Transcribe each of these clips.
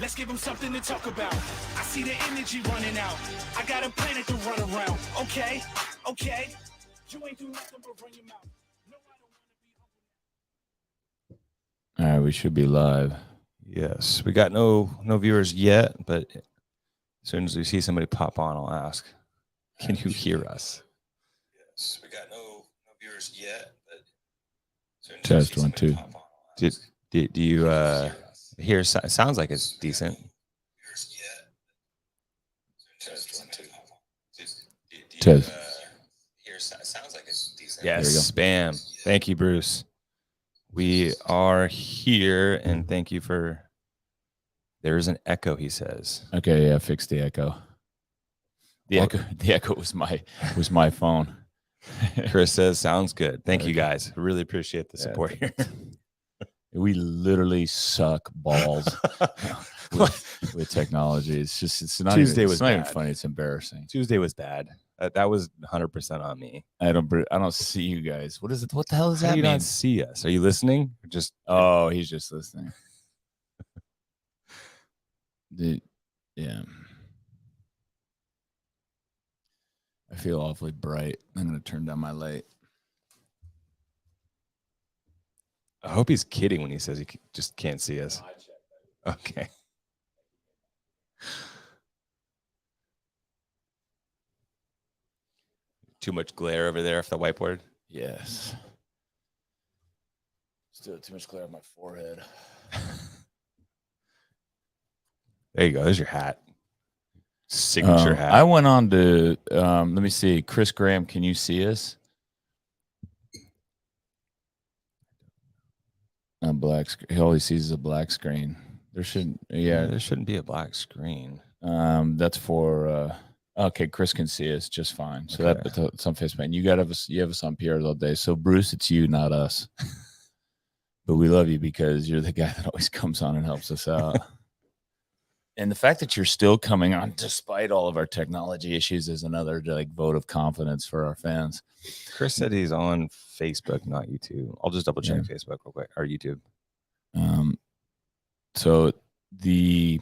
Let's give them something to talk about. I see the energy running out. I got a planet to run around. Okay. You ain't do nothing but run your mouth. No, I don't want to be humble. All right, we should be live. Yes, we got no viewers yet, but as soon as we see somebody pop on, I'll ask, can you hear us? Yes, we got no viewers yet, but as soon as Test 1 2. Do you hear? Sounds like it's decent. Test. Sounds like it's decent. Yes, bam. Thank you, Bruce. We are here, and thank you for. There's an echo, he says. Okay, yeah, fix the echo. The echo was my phone. Chris says, sounds good. Thank you, guys. I really appreciate the support here. We literally suck balls with technology. It's not Tuesday even, was not even bad. funny. It's embarrassing. Tuesday was bad. That was 100% on me. I don't see you guys. What is it? What the hell does How that do you mean? not see us? Are you listening? Or just He's just listening. Yeah. I feel awfully bright. I'm going to turn down my light. I hope he's kidding when he says he just can't see us. Okay. Too much glare over there off the whiteboard. Yes. Still too much glare on my forehead. There you go. There's your hat. Signature hat. I went on to, let me see. Chris Graham, can you see us? A black screen. All he sees is a black screen. There shouldn't be a black screen. That's for okay, Chris can see us just fine. So Okay. that's on Facebook. And you have us on PRs all day. So Bruce, it's you, not us. But we love you because you're the guy that always comes on and helps us out. And the fact that you're still coming on despite all of our technology issues is another vote of confidence for our fans. Chris said he's on Facebook, not YouTube. I'll just double check Facebook real quick, or YouTube. So the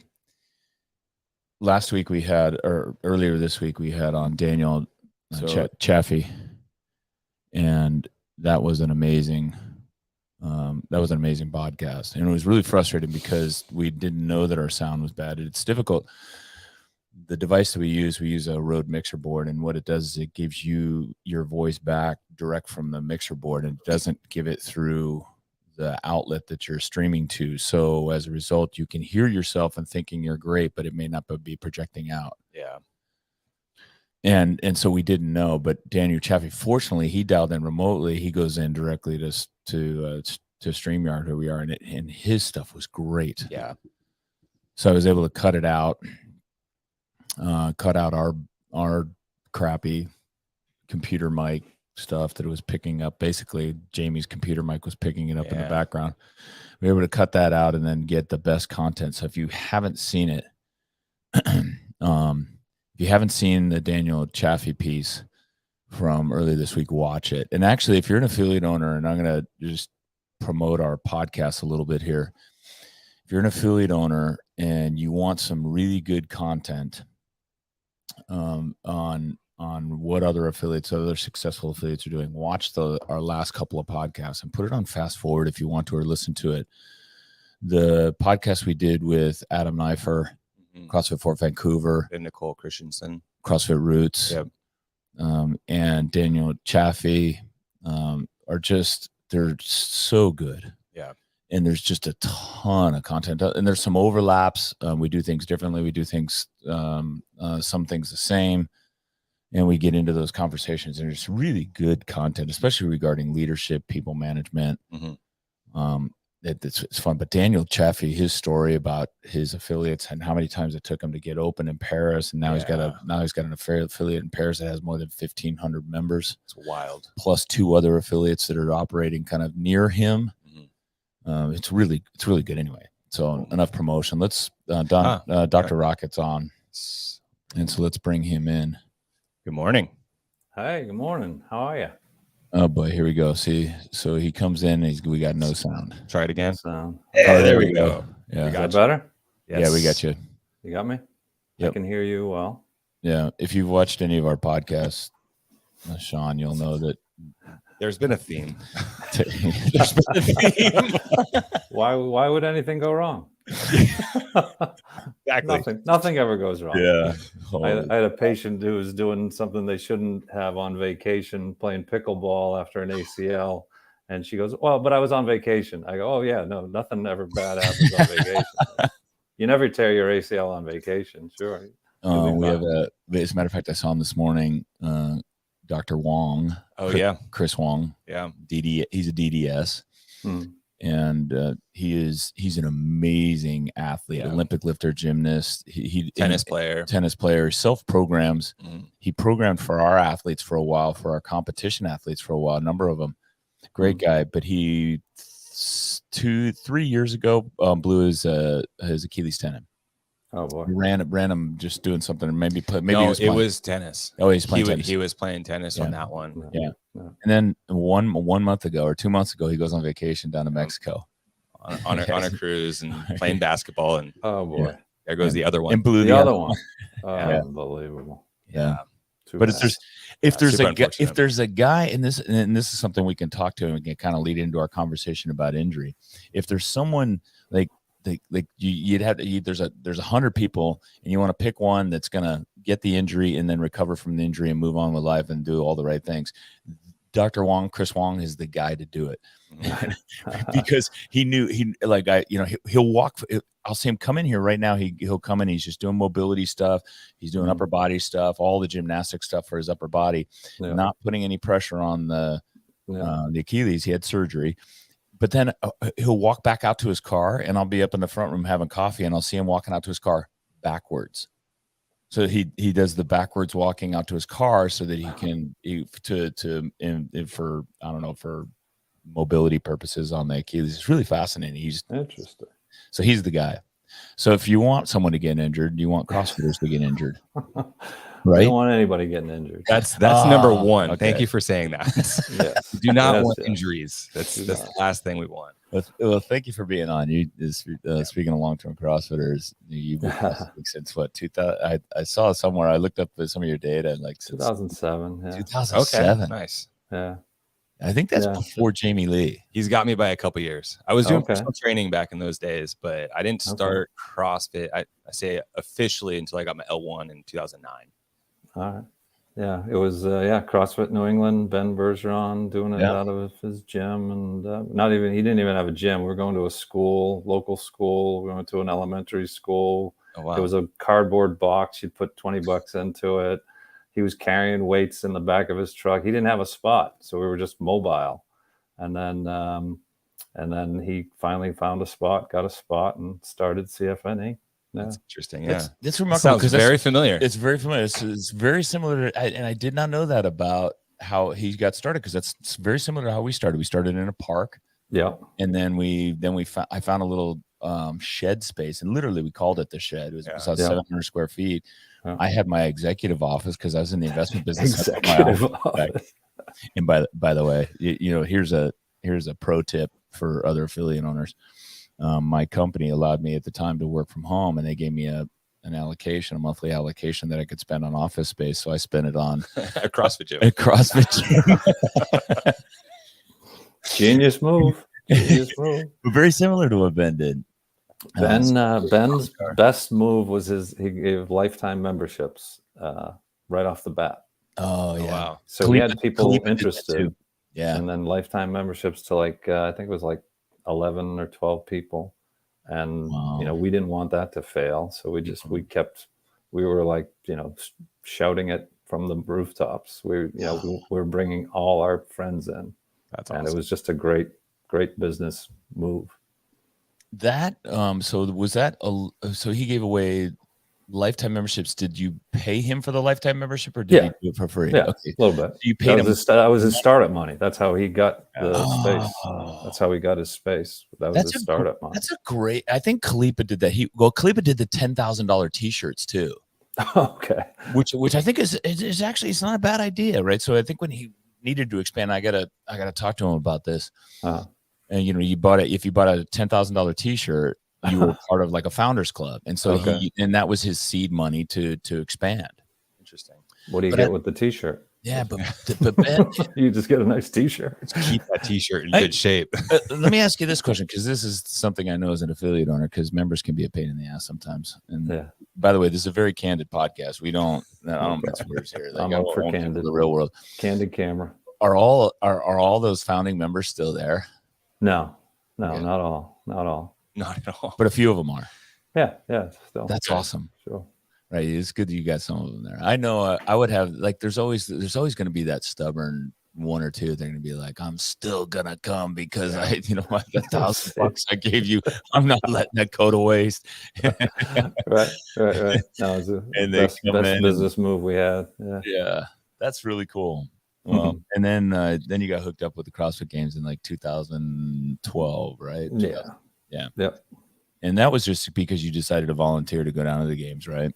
last week we had, or earlier this week we had on Daniel Chaffey, and that was an amazing podcast, and it was really frustrating because we didn't know that our sound was bad. It's difficult. The device that we use a Rode mixer board, and what it does is it gives you your voice back direct from the mixer board, and it doesn't give it through the outlet that you're streaming to. So as a result, you can hear yourself and thinking you're great, but it may not be projecting out. Yeah. And so we didn't know, but Daniel Chaffey, fortunately, he dialed in remotely. He goes in directly to StreamYard, where we are, and his stuff was great. Yeah. So I was able to cut it out, cut out our crappy computer mic stuff that it was picking up. Basically, Jamie's computer mic was picking it up in the background. We were able to cut that out and then get the best content. So if you haven't seen it, if you haven't seen the Daniel Chaffey piece from earlier this week, watch it. And actually, if you're an affiliate owner, and I'm going to just promote our podcast a little bit here. If you're an affiliate owner and you want some really good content on what other successful affiliates are doing, watch our last couple of podcasts and put it on fast forward if you want to, or listen to it. The podcast we did with Adam Neifer, CrossFit Fort Vancouver, and Nicole Christensen, CrossFit Roots, and Daniel Chaffey they're so good. Yeah. And there's just a ton of content, and there's some overlaps. We do things differently. We do things, some things the same, and we get into those conversations, and it's really good content, especially regarding leadership, people management. It's fun. But Daniel Chaffey, his story about his affiliates and how many times it took him to get open in Paris, and now he's got an affiliate in Paris that has more than 1,500 members. It's wild. Plus 2 other affiliates that are operating kind of near him. It's really good anyway. So enough promotion. Let's Dr. Rockett's on, and so let's bring him in. Good morning. Hi, good morning. How are you? Oh boy, here we go. See, so he comes in, we got no sound. Try it again. Sound. Hey, there we go. Yeah. Is that better? Yeah, we got you. You got me? I Yep. can hear you well. Yeah. If you've watched any of our podcasts, Sean, you'll know that There's been a theme. there's been a theme. Why would anything go wrong? Exactly. Nothing ever goes wrong. Yeah. I had a patient who was doing something they shouldn't have on vacation, playing pickleball after an ACL. And she goes, well, but I was on vacation. I go, oh, yeah, no, nothing ever bad happens on vacation. You never tear your ACL on vacation. Sure. We have as a matter of fact, I saw him this morning, Dr. Wong. Oh, yeah. Chris Wong. Yeah. He's a DDS. And he's an amazing athlete, Olympic lifter, gymnast. He tennis player, self-programs. He programmed for our athletes for a while, for our competition athletes for a while, a number of them. Great guy, but he 2-3 years ago blew his Achilles tendon. Oh boy! Ran him just doing something. Maybe no, it was tennis. Oh, he's playing tennis. He was playing tennis on that one. Yeah. And then one month ago or 2 months ago, he goes on vacation down to Mexico on a cruise and playing basketball. And oh boy, there goes the other one. And blew the other one. Unbelievable. Yeah. But if there's a guy, and this is something we can talk to and we can kind of lead into our conversation about injury. If there's someone like you'd have to, there's 100 people and you want to pick one that's going to get the injury and then recover from the injury and move on with life and do all the right things. Dr. Wong, Chris Wong, is the guy to do it because he'll walk. I'll see him come in here right now. He'll come in. He's just doing mobility stuff. He's doing upper body stuff, all the gymnastic stuff for his upper body, not putting any pressure on the Achilles. He had surgery. But then he'll walk back out to his car, and I'll be up in the front room having coffee, and I'll see him walking out to his car backwards. So he does the backwards walking out to his car so that he can for mobility purposes on the Achilles. It's really fascinating. He's interesting. So he's the guy. So if you want someone to get injured, you want CrossFitters to get injured. Right? I don't want anybody getting injured. That's number one. Okay. Thank you for saying that. Yes. Do not want injuries. That's the last thing we want. Well, thank you for being on. You speaking of long-term CrossFitters, you've been since what? 2000. I saw somewhere. I looked up some of your data, like 2007. Yeah. 2007. Okay, nice. Yeah. I think that's before Jamie Lee. He's got me by a couple years. I was doing personal training back in those days, but I didn't start CrossFit. I say officially until I got my L1 in 2009. All right. Yeah, it was CrossFit New England. Ben Bergeron doing it out of his gym, and he didn't even have a gym. We were going to a school, local school. We went to an elementary school. Oh, wow. It was a cardboard box. You'd put $20 into it. He was carrying weights in the back of his truck. He didn't have a spot, so we were just mobile. And then he finally found a spot, got a spot, and started CFNE. Yeah. That's interesting. Yeah, that's remarkable. Sounds very familiar. It's very familiar. It's very similar to, and I did not know that about how he got started, because that's very similar to how we started. We started in a park. Yeah, and then I found a little shed space, and literally we called it the shed. It was about 700 square feet. Yeah. I had my executive office because I was in the investment business. Executive office. And by the way, here's a pro tip for other affiliate owners. My company allowed me at the time to work from home, and they gave me a monthly allocation that I could spend on office space. So I spent it on a CrossFit gym. A CrossFit gym. Genius move. Very similar to what Ben did. Ben's best move was he gave lifetime memberships right off the bat. Oh yeah. Wow. So we had people interested. Yeah. And then lifetime memberships to I think it was 11 or 12 people. And we didn't want that to fail. So we were shouting it from the rooftops. We were bringing all our friends in. That's awesome. And it was just a great business move. That so he gave away lifetime memberships. Did you pay him for the lifetime membership, or did he do it for free? Yeah, okay. A little bit. So you paid him. That was his startup money. That's how he got the space. That's how he got his space. That was his startup money. That's a great. I think Kalipa did that. Kalipa did the $10,000 t-shirts too. Okay. Which I think is actually, it's not a bad idea, right? So I think when he needed to expand, I gotta talk to him about this. And if you bought a $10,000 t-shirt, you were part of like a founders club, and so Okay. and that was his seed money to expand. Interesting. What do you But get with the T-shirt? Yeah, but Ben, You just get a nice T-shirt. Keep that T-shirt in Hey, good shape. let me ask you this question, because this is something I know as an affiliate owner, because members can be a pain in the ass sometimes. And Yeah. by the way, this is a very candid podcast. I don't mince words here. Like, I'm I up for won't get into candid. the real world. Candid camera. Are all those founding members still there? No, Yeah. not all. Not at all. But a few of them are. Yeah, still. That's awesome. Sure. Right, it's good that you got some of them there. I know I would have, like, there's always going to be that stubborn one or two. They're going to be like, I'm still gonna come because I got $1,000 I gave you. I'm not letting that go to waste. Right. No, it's the And they best come in business move we had. Yeah. Yeah, that's really cool. Well, and then you got hooked up with the CrossFit Games in like 2012, right? Yeah. Yep. And that was just because you decided to volunteer to go down to the games, right?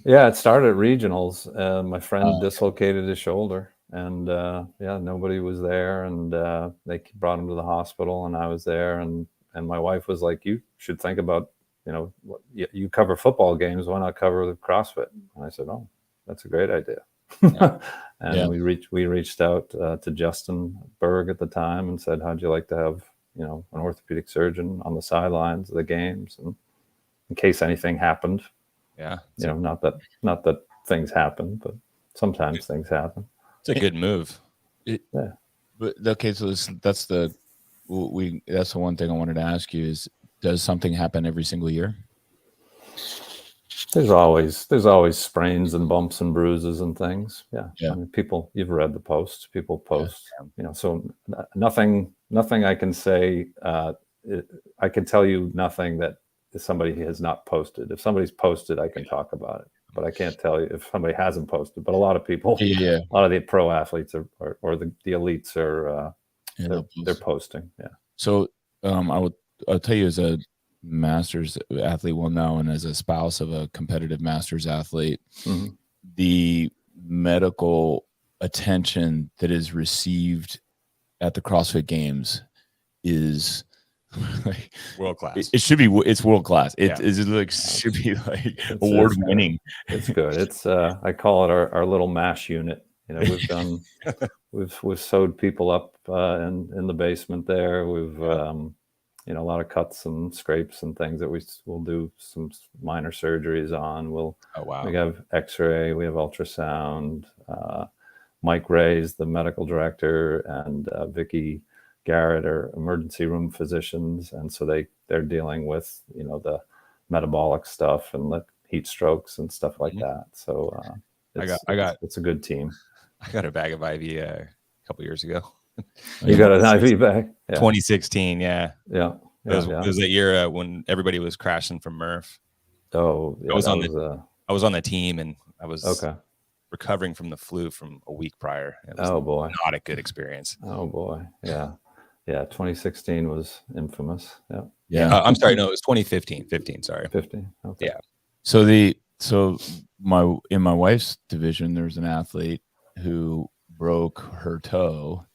Yeah, it started at regionals. My friend dislocated his shoulder, and nobody was there, and they brought him to the hospital, and I was there, and my wife was like, "You should think about, you cover football games, why not cover the CrossFit?" And I said, "Oh, that's a great idea." Yeah. And we reached out to Justin Berg at the time and said, "How'd you like to have an orthopedic surgeon on the sidelines of the games, and in case anything happened?" Yeah. Not that things happen, but sometimes things happen. It's a good move. But okay, so that's the one thing I wanted to ask you is, does something happen every single year? There's always sprains and bumps and bruises and things. Yeah. I mean, you've read the posts. People post. So nothing I can say. I can tell you nothing that somebody has not posted. If somebody's posted, I can talk about it, but I can't tell you if somebody hasn't posted. But a lot of people, a lot of the pro athletes or the elites are they're posting. Yeah. So I'll tell you, as a masters athlete, well now, and as a spouse of a competitive masters athlete, the medical attention that is received at the CrossFit Games is like world class. It should be. It's world class. Should be like award winning. It's good. It's I call it our little MASH unit. We've done we've sewed people up in the basement there. We've a lot of cuts and scrapes and things that we'll do some minor surgeries on. We have X-ray, we have ultrasound. Mike Ray's the medical director, and Vicky Garrett are emergency room physicians, and so they're dealing with the metabolic stuff and the heat strokes and stuff like that. So it's a good team. I got a bag of IV a couple years ago. You got an IV bag? Yeah. 2016, yeah. Yeah. It was that year when everybody was crashing from Murph. Oh, yeah, I was on the team, and I was okay. recovering from the flu from a week prior. It was boy, not a good experience. Oh boy, yeah. 2016 was infamous. Yeah. I'm sorry, no, it was 2015. 15, sorry. 15. Okay. Yeah. So in my wife's division, there's an athlete who broke her toe,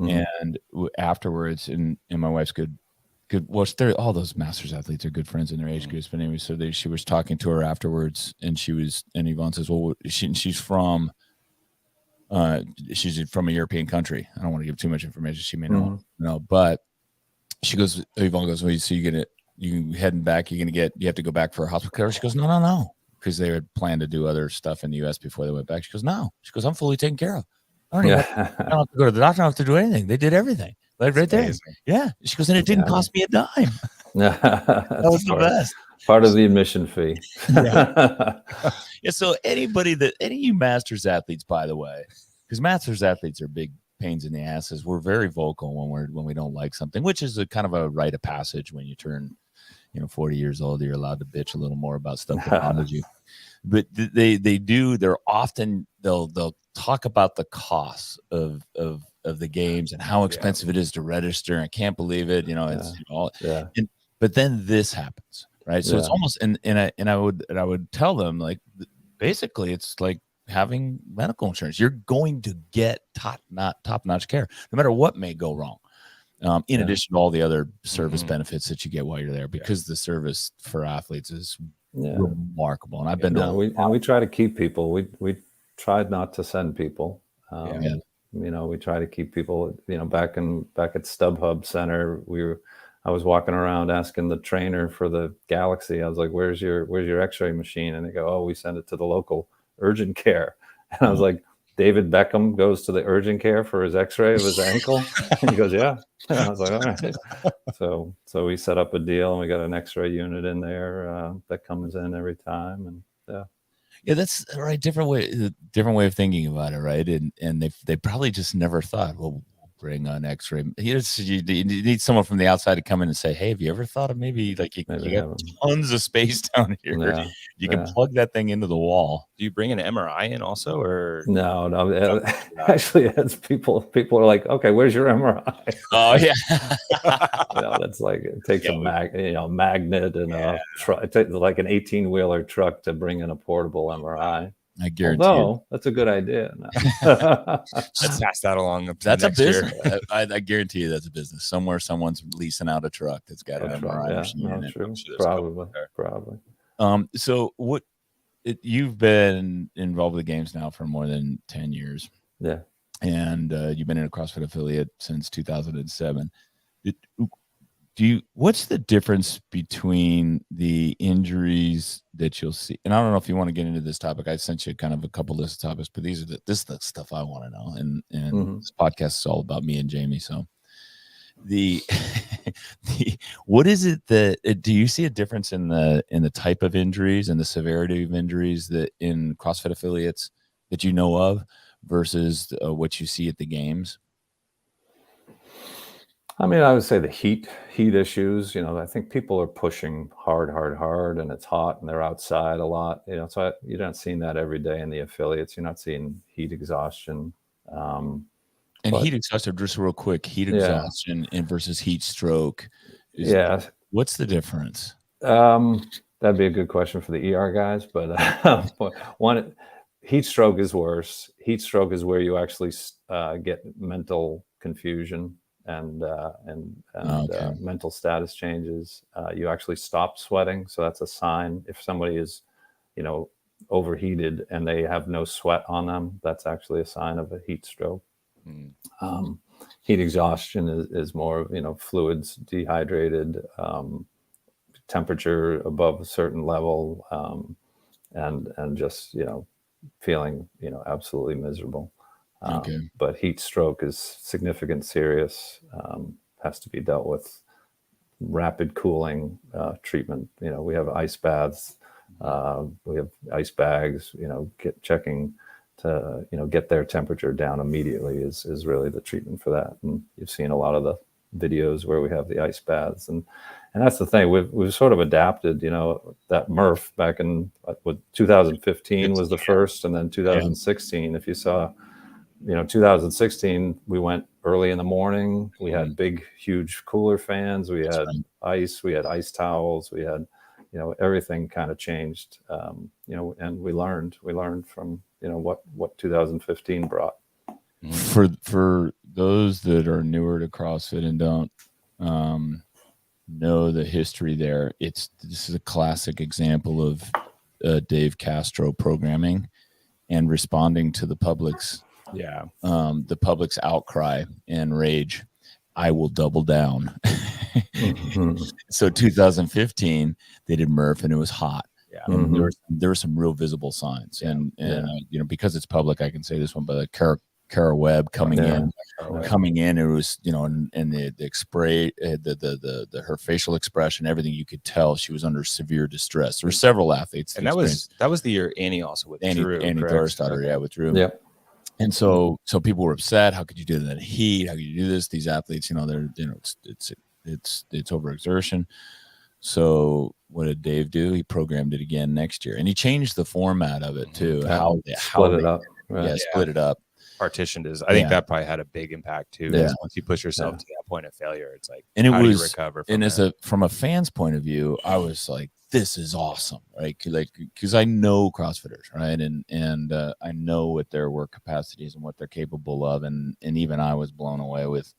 and afterwards, and my wife's good. Well, all those masters athletes are good friends in their age groups. But anyway, so she was talking to her afterwards, and Yvonne says, "Well, she's from a European country. I don't want to give too much information. She may not know, but she goes, Yvonne goes, well, so you heading back? You have to go back for a hospital care?" She goes, no, because they had planned to do other stuff in the U.S. before they went back. She goes, no. She goes, I'm fully taken care of. I don't have to go to the doctor. I don't have to do anything. They did everything. Like right there. Yeah. She goes, and it didn't cost me a dime. That was the best. Part of the admission fee. Yeah. So any of you masters athletes, by the way, because masters athletes are big pains in the asses. We're very vocal when we don't like something, which is a kind of a rite of passage. When you turn 40 years old, you're allowed to bitch a little more about stuff that bothers you. But they'll talk about the costs of the games and how expensive it is to register. I can't believe it. But then this happens, right? So it's almost, and I would tell them, like, basically it's like having medical insurance. You're going to get top-notch care no matter what may go wrong. in addition to all the other service benefits that you get while you're there, because the service for athletes is remarkable. And I've been to we try to keep people. We tried not to send people. You know, we try to keep people, you know, back at StubHub Center, I was walking around asking the trainer for the Galaxy. I was like, where's your x-ray machine? And they go, oh, we send it to the local urgent care. And I was like, David Bekham goes to the urgent care for his x-ray of his ankle? And he goes, yeah. And I was like, all right. So we set up a deal, and we got an x-ray unit in there that comes in every time. And yeah, that's right. Different way of thinking about it, right? And they probably just never thought, well, we'll bring an X-ray. You need someone from the outside to come in and say, hey, have you ever thought of maybe like you got tons of space down here? Yeah, you can plug that thing into the wall. Do you bring an MRI in also, or no? Actually, it's people are like, okay, where's your MRI? Oh yeah, that's like it takes a magnet and a truck. It takes like an 18-wheeler truck to bring in a portable MRI. I guarantee. No, that's a good idea. Let's pass that along. That's a business. I guarantee you that's a business. Somewhere, someone's leasing out a truck that's got an MRI machine in it. True. Probably. So you've been involved with the games now for more than 10 years. Yeah. And you've been in a CrossFit affiliate since 2007. What's the difference between the injuries that you'll see? And I don't know if you want to get into this topic. I sent you kind of a couple list of topics, but this is the stuff I want to know. And this podcast is all about me and Jamie. So what is it that do you see a difference in the type of injuries and the severity of injuries that in CrossFit affiliates that you know of versus what you see at the games? I mean, I would say the heat issues, you know, I think people are pushing hard, and it's hot and they're outside a lot, you know, so you're not seeing that every day in the affiliates. You're not seeing heat exhaustion. Heat exhaustion, just real quick, exhaustion and versus heat stroke. What's the difference? That'd be a good question for the ER guys, but one, heat stroke is worse. Heat stroke is where you actually get mental confusion and mental status changes. You actually stop sweating, so that's a sign. If somebody is, you know, overheated and they have no sweat on them, that's actually a sign of a heat stroke. Heat exhaustion is more of, you know, fluids dehydrated, temperature above a certain level, and just, you know, feeling, you know, absolutely miserable. But heat stroke is significant, serious, has to be dealt with. Rapid cooling treatment. You know, we have ice baths, we have ice bags. You know, checking to, you know, get their temperature down immediately is really the treatment for that. And you've seen a lot of the videos where we have the ice baths, and that's the thing. We've sort of adapted. You know, that Murph back in 2015 was the first, and then 2016. If you saw. You know, 2016, we went early in the morning. We had big, huge cooler fans. We had ice. We had ice towels. We had, you know, everything kind of changed. You know, and we learned from, you know, what 2015 brought. For those that are newer to CrossFit and don't know the history there, this is a classic example of Dave Castro programming and responding to the public's outcry and rage. I will double down. So 2015 they did Murph and it was hot. And there were some real visible signs. And you know, because it's public, I can say this one, but Kara Webb coming in, it was, you know, and the spray, her facial expression, everything, you could tell she was under severe distress. There were several athletes, and that was the year Annie also withdrew. Annie Thorisdottir, withdrew. Yeah. And so people were upset. How could you do that in heat? How could you do this? These athletes, you know, they're, you know, it's overexertion. So what did Dave do? He programmed it again next year, and he changed the format of it too. Split it up. Right. Split it up. Partitioned is. I think that probably had a big impact too. Once you push yourself to that point of failure, it's like, and how do you recover from that? From a fan's point of view, I was like, this is awesome, right? Like, because I know CrossFitters, right? And I know what their work capacity is and what they're capable of. And even I was blown away with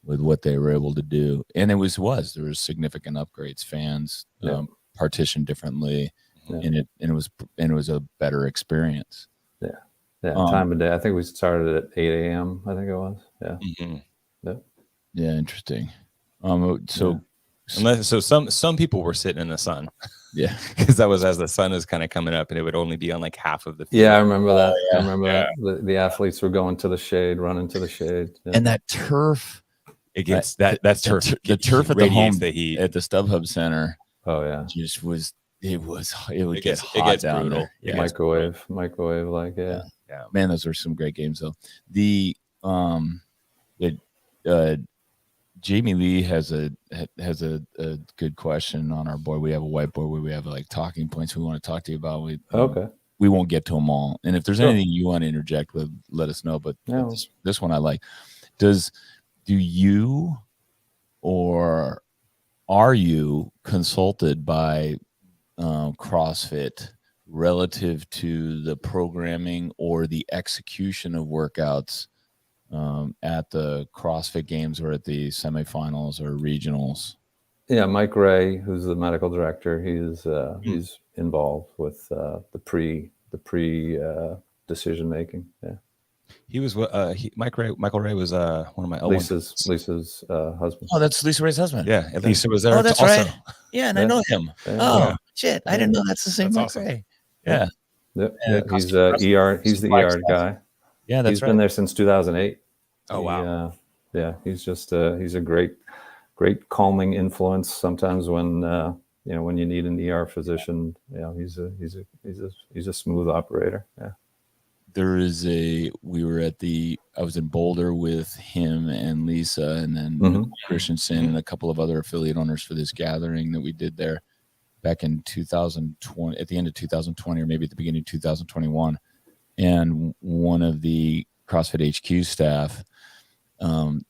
with what they were able to do. And there was significant upgrades, fans, partitioned differently, and it was a better experience. Yeah, time of day. I think we started at 8 a.m. I think it was. Yeah. Yeah, interesting. Some people were sitting in the sun. Yeah, because that was as the sun is kind of coming up, and it would only be on like half of the field. Yeah, I remember that. I remember that. The athletes were going to the shade, running to the shade. Yeah. And that turf, it gets that's turf. The turf at the home the heat at the StubHub Center. Oh yeah, just was it would get hot it gets down brutal. there. Yeah, microwave, like yeah. Man, those are some great games though. Jamie Lee has a good question on our board. We have a whiteboard where we have like talking points we want to talk to you about. We won't get to them all. And if there's anything you want to interject with, let us know. But this one I like. Do you or are you consulted by CrossFit relative to the programming or the execution of workouts at the CrossFit Games or at the semifinals or regionals? Yeah, Mike Ray, who's the medical director, he's involved with the pre decision making. Yeah, he was Michael Ray was one of my Lisa's husband. Oh, that's Lisa Ray's husband. Yeah, Lisa was there. Oh, that's also. right. Yeah, and I know him. Shit, I didn't know that's the same Mike Ray. Yeah. He's ER. He's the ER guy. Yeah, that's He's been there since 2008. Oh wow. He's just he's a great calming influence. Sometimes when when you need an ER physician, he's a smooth operator. Yeah. I was in Boulder with him and Lisa, and then Christensen and a couple of other affiliate owners for this gathering that we did there back in 2020, at the end of 2020, or maybe at the beginning of 2021. And one of the CrossFit HQ staff popped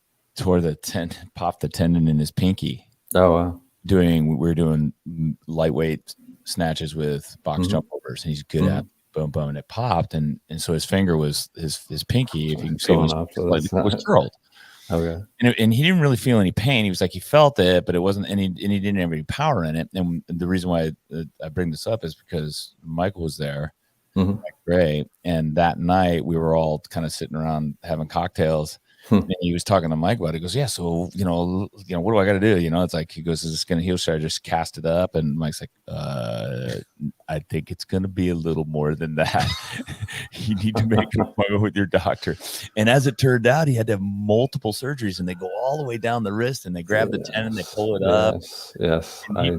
the tendon in his pinky. Oh wow! We were doing lightweight snatches with box jump overs, and he's good at boom, and it popped, and so his finger was his pinky, if you can see, was curled. Okay. And he didn't really feel any pain. He was like, he felt it, but it wasn't any, and he didn't have any power in it. And the reason why I bring this up is because Michael was there, Mike Ray, and that night we were all kind of sitting around having cocktails. And he was talking to Mike about it. He goes, yeah, so what do I got to do? It's like, he goes, is this going to heal? Should I just cast it up? And Mike's like, I think it's going to be a little more than that. You need to make an appointment with your doctor. And as it turned out, he had to have multiple surgeries, and they go all the way down the wrist, and they grab the tendon, they pull it up. Yes. I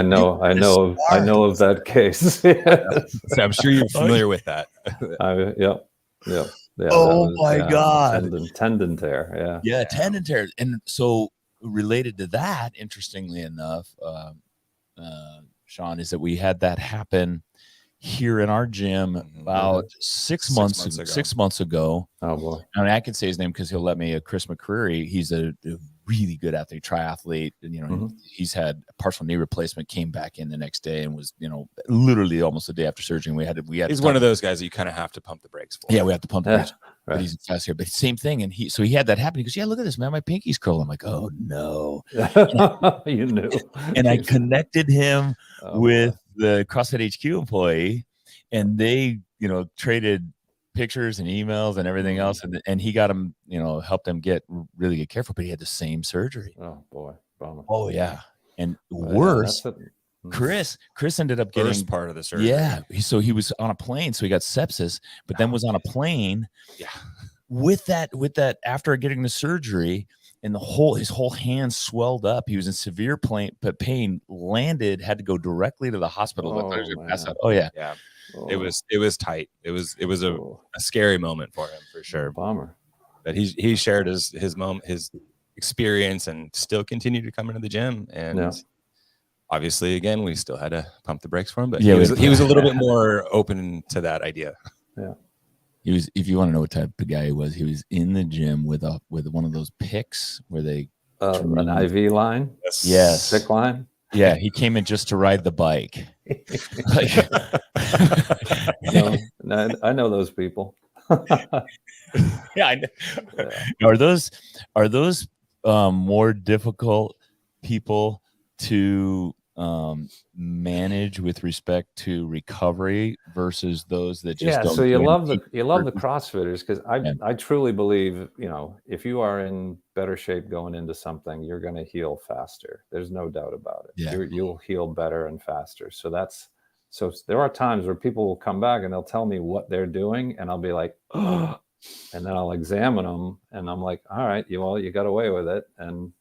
know of that case. Yes. So I'm sure you're familiar with that. Yeah. My God. Tendon tear. Yeah, tendon tear. And so related to that, interestingly enough, Sean, is that we had that happen here in our gym about 6 months ago. Oh boy. I mean, I can say his name because he'll let me. Chris McCreary. He's a really good athlete, triathlete, and he's had a partial knee replacement, came back in the next day, and was literally almost a day after surgery. We had he's one of those guys that you kind of have to pump the brakes for. Yeah, we have to pump the brakes. Right. But he's fast here. But same thing, and he had that happen. He goes, yeah, look at this, man, my pinky's curled. I'm like, oh no. You knew. And I connected him with the CrossFit HQ employee, and they traded pictures and emails and everything else, and he got him, helped him get really good care for, but he had the same surgery. Oh boy, bummer. Oh yeah, and worse, Chris ended up getting part of the surgery. Yeah, so he was on a plane, so he got sepsis, but then was on a plane. Yeah, with that after getting the surgery, and his whole hand swelled up. He was in severe pain. Landed, had to go directly to the hospital. Oh, I thought he was gonna pass out. Oh yeah. Oh. It was tight. It was a scary moment for him, for sure. Bummer. But he shared his moment, his experience, and still continued to come into the gym. And obviously, again, we still had to pump the brakes for him. But he was a little bit more open to that idea. Yeah. He was. If you want to know what type of guy he was in the gym with one of those picks where they an IV line. Yes. Sick line. Yeah, he came in just to ride the bike. I know those people. Yeah, I know. Yeah. Are those more difficult people to manage with respect to recovery versus those that just Yeah, don't so you do love anything? the CrossFitters, because Yeah. I truly believe, if you are in better shape going into something, you're going to heal faster. There's no doubt about it. Yeah. You'll heal better and faster. So there are times where people will come back and they'll tell me what they're doing, and I'll be like, oh, and then I'll examine them, and I'm like, all right, you got away with it. And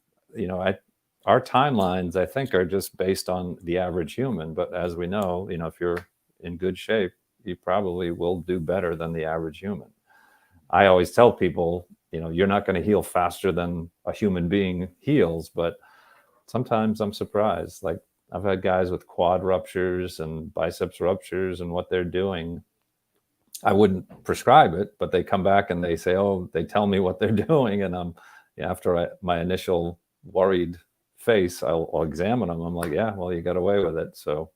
our timelines, I think, are just based on the average human. But as we know, if you're in good shape, you probably will do better than the average human. I always tell people, you're not going to heal faster than a human being heals, but sometimes I'm surprised. Like, I've had guys with quad ruptures and biceps ruptures, and what they're doing, I wouldn't prescribe it, but they come back and they say, they tell me what they're doing. And after my initial worried face, I'll examine them. I'm like, yeah, well, you got away with it. So,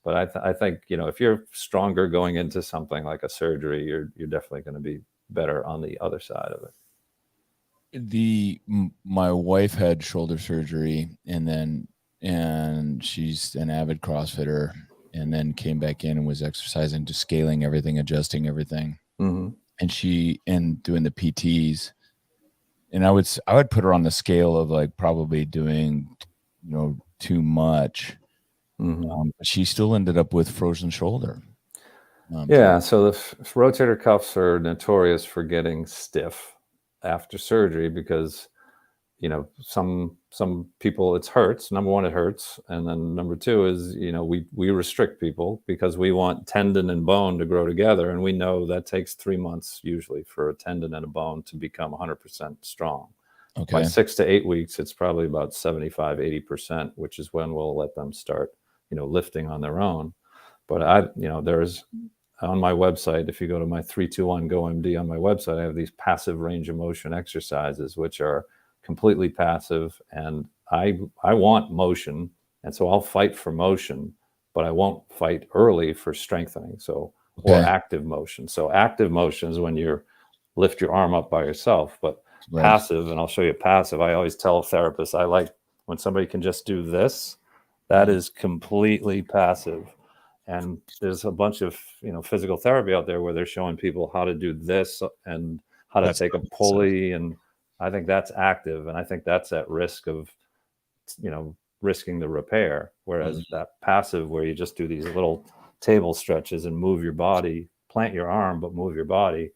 but I think, if you're stronger going into something like a surgery, you're definitely going to be better on the other side of it. My wife had shoulder surgery, and she's an avid CrossFitter, and then came back in and was exercising, just scaling everything, adjusting everything. Mm-hmm. And doing the PTs. And I would put her on the scale of like probably doing, too much. Mm-hmm. She still ended up with frozen shoulder. Yeah. So the rotator cuffs are notorious for getting stiff after surgery because, some people, it hurts. Number one, it hurts. And then number two is, we restrict people because we want tendon and bone to grow together. And we know that takes 3 months usually for a tendon and a bone to become 100% strong. Okay. By 6 to 8 weeks, it's probably about 75, 80%, which is when we'll let them start, lifting on their own. But there's on my website, if you go to my 321 Go MD on my website, I have these passive range of motion exercises, which are completely passive. And I want motion. And so I'll fight for motion, but I won't fight early for strengthening. So, or active motion. So active motion is when you lift your arm up by yourself, but passive, and I'll show you passive. I always tell therapists, I like when somebody can just do this, that is completely passive. And there's a bunch of, physical therapy out there where they're showing people how to do this and how to take a pulley. And I think that's active. And I think that's at risk of, risking the repair. Whereas that passive, where you just do these little table stretches and move your body, plant your arm, but move your body,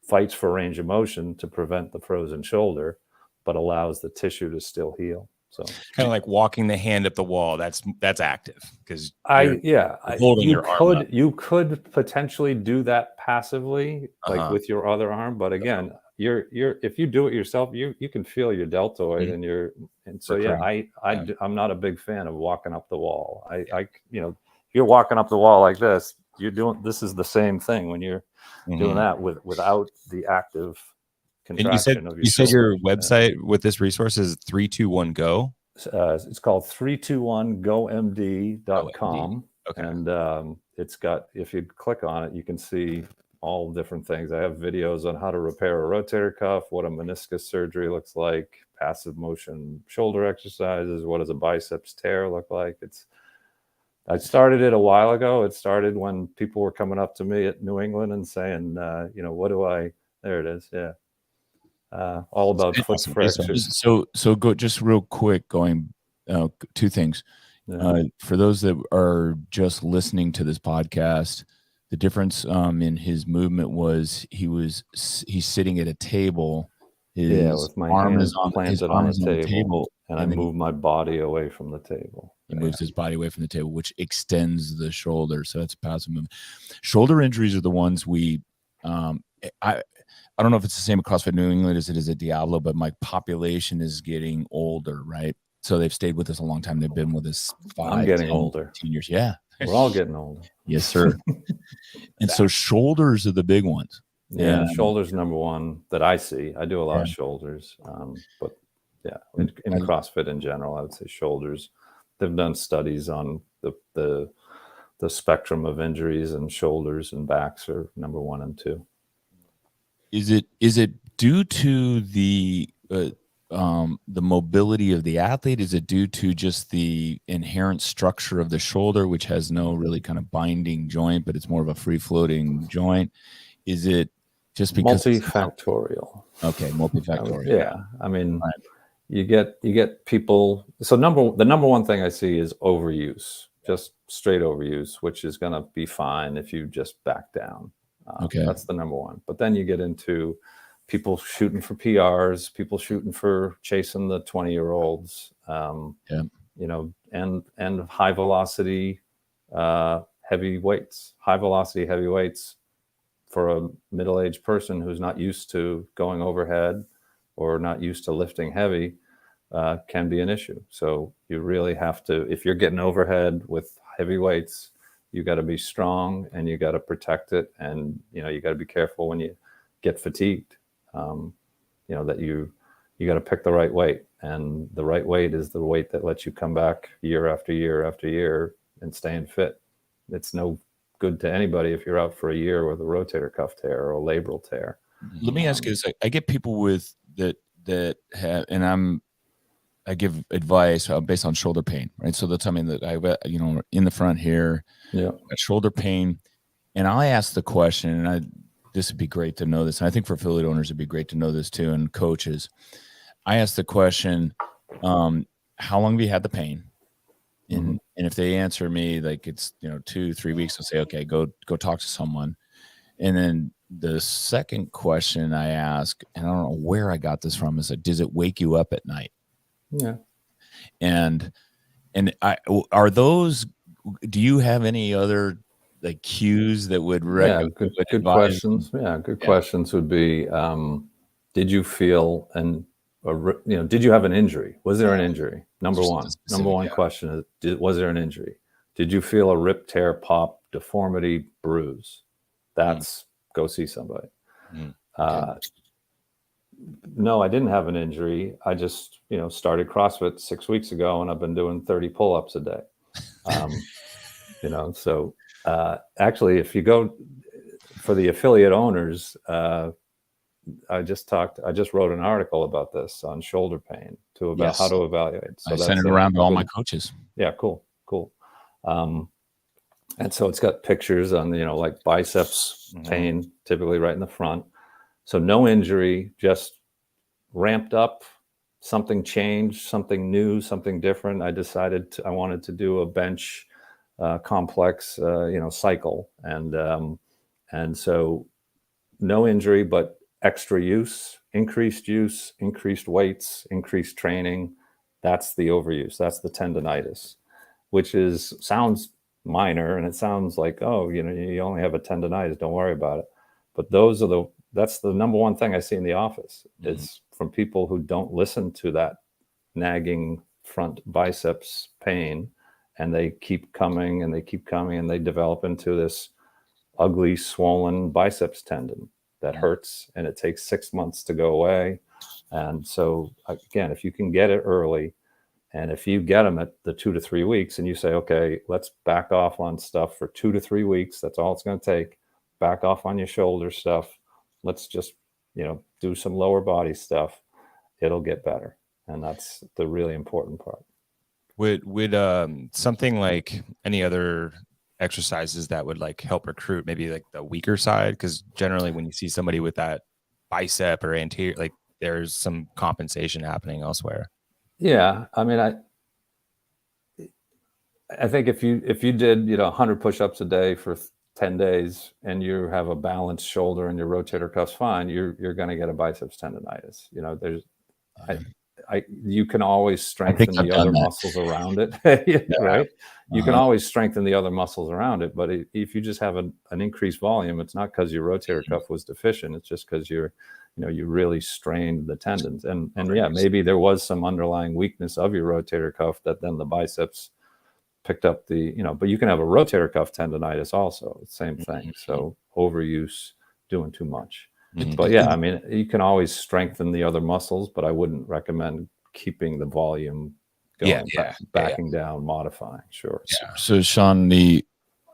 fights for range of motion to prevent the frozen shoulder, but allows the tissue to still heal. So kind of like walking the hand up the wall. That's active because you could potentially do that passively, like with your other arm. But again, if you do it yourself, you can feel your deltoid I'm not a big fan of walking up the wall. If you're walking up the wall like this, this is the same thing when you're doing that without the active contraction of your shoulder. You said your website with this resource is 321 Go? It's called 321gomd.com. Okay. And it's got, if you click on it, you can see all different things. I have videos on how to repair a rotator cuff, what a meniscus surgery looks like, passive motion shoulder exercises, what does a biceps tear look like. I started it a while ago. It started when people were coming up to me at New England and saying, there it is. Yeah. All about foot fractures. So go just real quick, going two things. For those that are just listening to this podcast, the difference in his movement was he's sitting at a table. With my arm is planted on the table, and I move my body away from the table. He moves his body away from the table, which extends the shoulder. So that's a passive movement. Shoulder injuries are the ones I don't know if it's the same at CrossFit New England as it is at Diablo, but my population is getting older, right? So they've stayed with us a long time. They've been with us 5 older. 10 years. Yeah. We're all getting older. Yes, sir. And so shoulders are the big ones. Yeah, shoulders number one that I see. I do a lot of shoulders. But in CrossFit in general, I would say shoulders. They've done studies on the the spectrum of injuries, and shoulders and backs are number 1 and 2. Is it due to the mobility of the athlete? Is it due to just the inherent structure of the shoulder, which has no really kind of binding joint, but it's more of a free floating joint? Is it just because multifactorial? Okay, multifactorial. Yeah, I mean, right. you get people. So the number one thing I see is overuse, just straight overuse, which is going to be fine if you just back down. Okay, that's the number one. But then you get into people shooting for PRs, people shooting for chasing the 20-year-olds, you know, and high velocity heavy weights, for a middle-aged person who's not used to going overhead or not used to lifting heavy, can be an issue. So you really have to, if you're getting overhead with heavy weights, you got to be strong and you got to protect it. And, you know, you got to be careful when you get fatigued, you know, that you got to pick the right weight, and the right weight is the weight that lets you come back year after year after year and staying fit. It's no good to anybody if you're out for a year with a rotator cuff tear or a labral tear. Let me ask you this. I get people with that have, and I give advice based on shoulder pain, right? So they'll tell me that you know, in the front here, got shoulder pain, and I ask the question, and this would be great to know this, and I think for affiliate owners it'd be great to know this too, and coaches. I ask the question, how long have you had the pain? And if they answer me like it's, you know, 2-3 weeks, I'll say, okay, go talk to someone. And then the second question I ask, and I don't know where I got this from, is like, does it wake you up at night? Yeah. And do you have any other like cues that would good questions? Yeah, good questions would be, did you feel did you have an injury? Was there an injury? Number one question is, was there an injury? Did you feel a rip, tear, pop, deformity, bruise? That's go see somebody. No, I didn't have an injury. I just, you know, started CrossFit 6 weeks ago, and I've been doing 30 pull-ups a day. You know, so actually, if you go for the affiliate owners, I just wrote an article about this on shoulder pain about how to evaluate. So I sent it around to all my coaches. Yeah, cool. And so it's got pictures on, you know, like biceps pain, typically right in the front. So no injury, just ramped up, something changed, something new, something different. I decided I wanted to do a bench complex, you know, cycle. And so no injury, but extra use, increased weights, increased training. That's the overuse. That's the tendonitis, which sounds minor, and it sounds like, oh, you know, you only have a tendonitis, don't worry about it. But that's the number one thing I see in the office. It's from people who don't listen to that nagging front biceps pain, and they keep coming and they develop into this ugly swollen biceps tendon that hurts, and it takes 6 months to go away. And so again, if you can get it early, and if you get them at the 2 to 3 weeks, and you say, okay, let's back off on stuff for 2 to 3 weeks, that's all it's going to take. Back off on your shoulder stuff. Let's just, you know, do some lower body stuff. It'll get better. And that's the really important part. Would something like any other exercises that would like help recruit maybe like the weaker side? Because generally when you see somebody with that bicep or anterior, like there's some compensation happening elsewhere. Yeah, I mean, I think if you did, you know, 100 push-ups a day for 10 days and you have a balanced shoulder and your rotator cuff's fine, you're going to get a biceps tendonitis. You know, you can always strengthen the other muscles around it, right? You can always strengthen the other muscles around it, but if you just have an increased volume, it's not because your rotator cuff was deficient. It's just because you really strained the tendons, and yeah, maybe there was some underlying weakness of your rotator cuff that then the biceps picked up but you can have a rotator cuff tendonitis also, same thing. So overuse, doing too much. But yeah, I mean, you can always strengthen the other muscles, but I wouldn't recommend keeping the volume going, backing down, modifying. Sure. So Sean,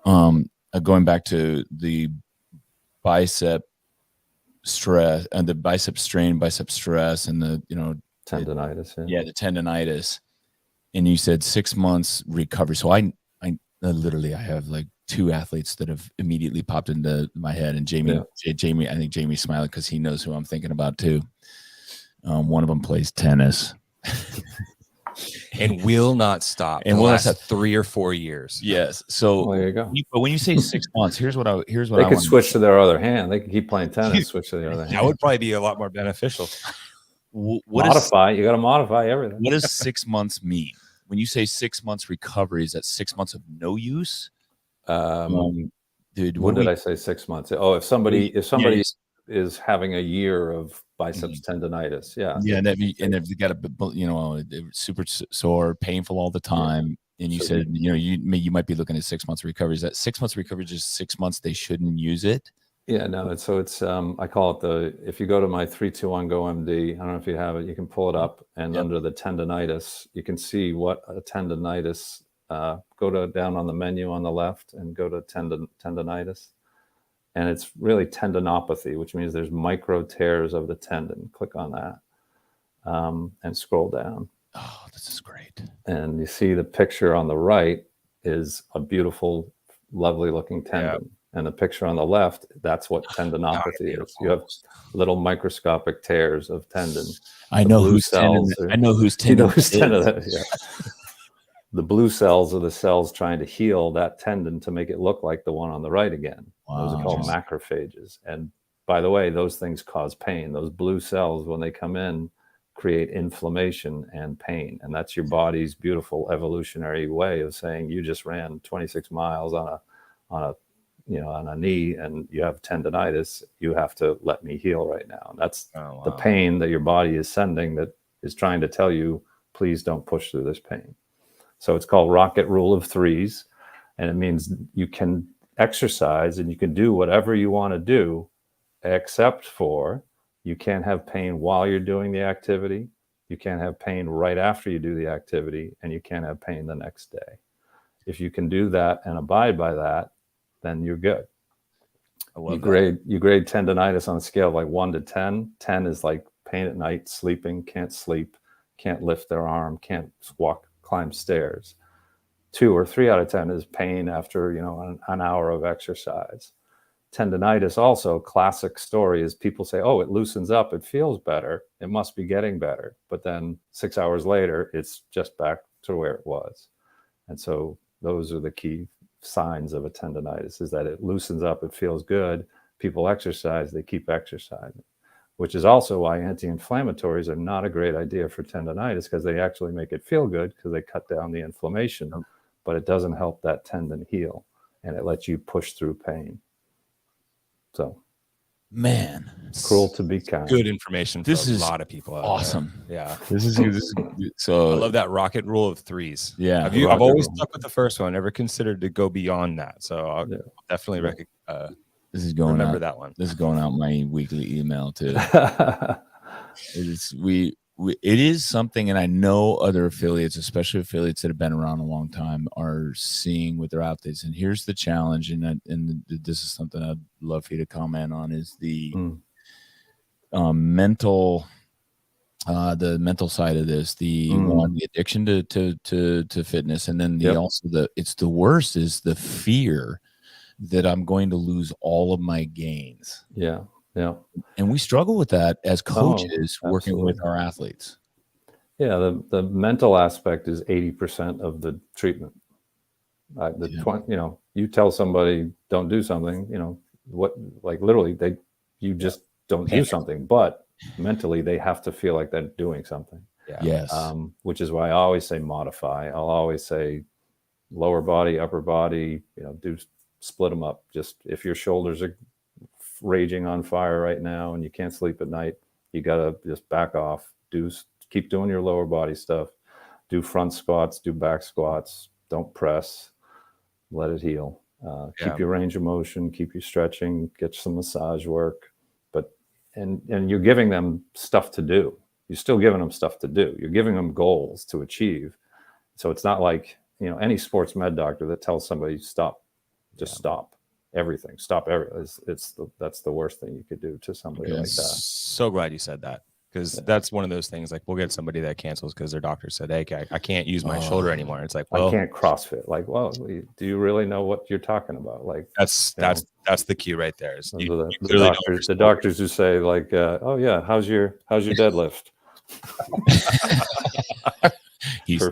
Going back to the bicep stress and the bicep strain, bicep stress, and the Tendonitis. the tendonitis. And you said 6 months recovery. So I literally I have like 2 athletes that have immediately popped into my head. And Jamie, I think Jamie's smiling because he knows who I'm thinking about too. One of them plays tennis. And will not stop. And the will not last stop. 3 or 4 years. Yes. So Well, there you go. But when you say 6 months, here's what They I could want switch to their other hand. They could keep playing tennis, switch to the other hand. That would probably be a lot more beneficial. you You got to modify everything. What does 6 months mean? When you say 6 months recovery, is that 6 months of no use? Dude, What did I say? 6 months. Oh, if somebody is having a year of biceps tendonitis, and if you got a super sore, painful all the time, and you said you might be looking at 6 months recovery. Is that 6 months recovery just 6 months they shouldn't use it? Yeah, no. It's I call it if you go to my 3-2-1 Go MD, I don't know if you have it, you can pull it up, and under the tendonitis, you can see what a tendonitis. Go down on the menu on the left and go to tendonitis. And it's really tendinopathy, which means there's micro tears of the tendon. Click on that and scroll down. Oh, this is great. And you see the picture on the right is a beautiful, lovely looking tendon. And the picture on the left, that's what tendinopathy is. You have little microscopic tears of tendon. I know whose tendon. I know whose tendon. The blue cells are the cells trying to heal that tendon to make it look like the one on the right again. Wow. Those are called macrophages. And by the way, those things cause pain. Those blue cells, when they come in, create inflammation and pain. And that's your body's beautiful evolutionary way of saying, you just ran 26 miles on a knee and you have tendonitis. You have to let me heal right now. And that's the pain that your body is sending, that is trying to tell you, please don't push through this pain. So it's called Rockett rule of threes. And it means you can exercise and you can do whatever you want to do, except for you can't have pain while you're doing the activity. You can't have pain right after you do the activity, and you can't have pain the next day. If you can do that and abide by that, then you're good. You grade tendonitis on a scale of like 1 to 10. 10 is like pain at night, sleeping, can't sleep, can't lift their arm, can't climb stairs. 2 or 3 out of 10 is pain after an hour of exercise. Tendonitis also, classic story is people say, oh, it loosens up, it feels better, it must be getting better. But then 6 hours later, it's just back to where it was. And so those are the key signs of a tendonitis, is that it loosens up, it feels good. People exercise, they keep exercising, which is also why anti-inflammatories are not a great idea for tendonitis, because they actually make it feel good because they cut down the inflammation, but it doesn't help that tendon heal, and it lets you push through pain. So, man, cruel to be kind. Good information for a lot of people. Awesome. Yeah. This is so. I love that Rockett rule of threes. Yeah. I've always stuck with the first one, never considered to go beyond that. So I'll definitely this is going remember out. That one. This is going out my weekly email too. It is something, and I know other affiliates, especially affiliates that have been around a long time, are seeing with their athletes. And here's the challenge, and this is something I'd love for you to comment on, is the mental side of this, the addiction to fitness, and then it's the worst is the fear that I'm going to lose all of my gains. Yeah. Yeah. And we struggle with that as coaches working with our athletes. Yeah. The mental aspect is 80% of the treatment. You tell somebody don't do something, literally you just don't do something, but mentally they have to feel like they're doing something. Yeah. Yes. Which is why I always say modify. I'll always say lower body, upper body, split them up. Just if your shoulders are raging on fire right now and you can't sleep at night, you got to just back off, keep doing your lower body stuff, do front squats, do back squats, don't press, let it heal, keep your range of motion, keep you stretching, get some massage work, and you're giving them stuff to do. You're still giving them stuff to do. You're giving them goals to achieve. So it's not like any sports med doctor that tells somebody stop Just stop everything. Stop everything. That's the worst thing you could do to somebody like that. So glad you said that, because that's one of those things. Like, we'll get somebody that cancels because their doctor said, "Hey, I can't use my shoulder anymore." It's like, well, I can't CrossFit. Like, well, do you really know what you're talking about? Like, that's the key right there. Is the doctors who say like, "Oh yeah, how's your deadlift?"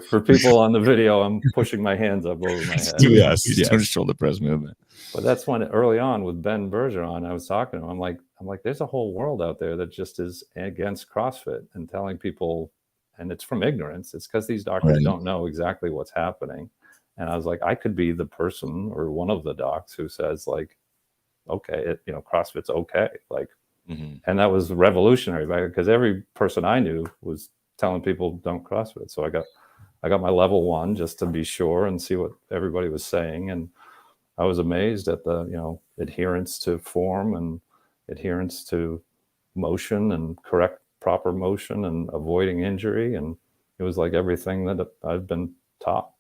For people on the video, I'm pushing my hands up over my head. He's doing shoulder press movement. But that's when early on with Ben Bergeron, I was talking to him. I'm like, there's a whole world out there that just is against CrossFit and telling people, and it's from ignorance. It's because these doctors don't know exactly what's happening. And I was like, I could be the person or one of the docs who says like, okay, CrossFit's okay. Like, and that was revolutionary, right? Because every person I knew was telling people don't CrossFit. So I got my level 1 just to be sure and see what everybody was saying. And I was amazed at the, adherence to form and adherence to motion and proper motion and avoiding injury. And it was like everything that I've been taught.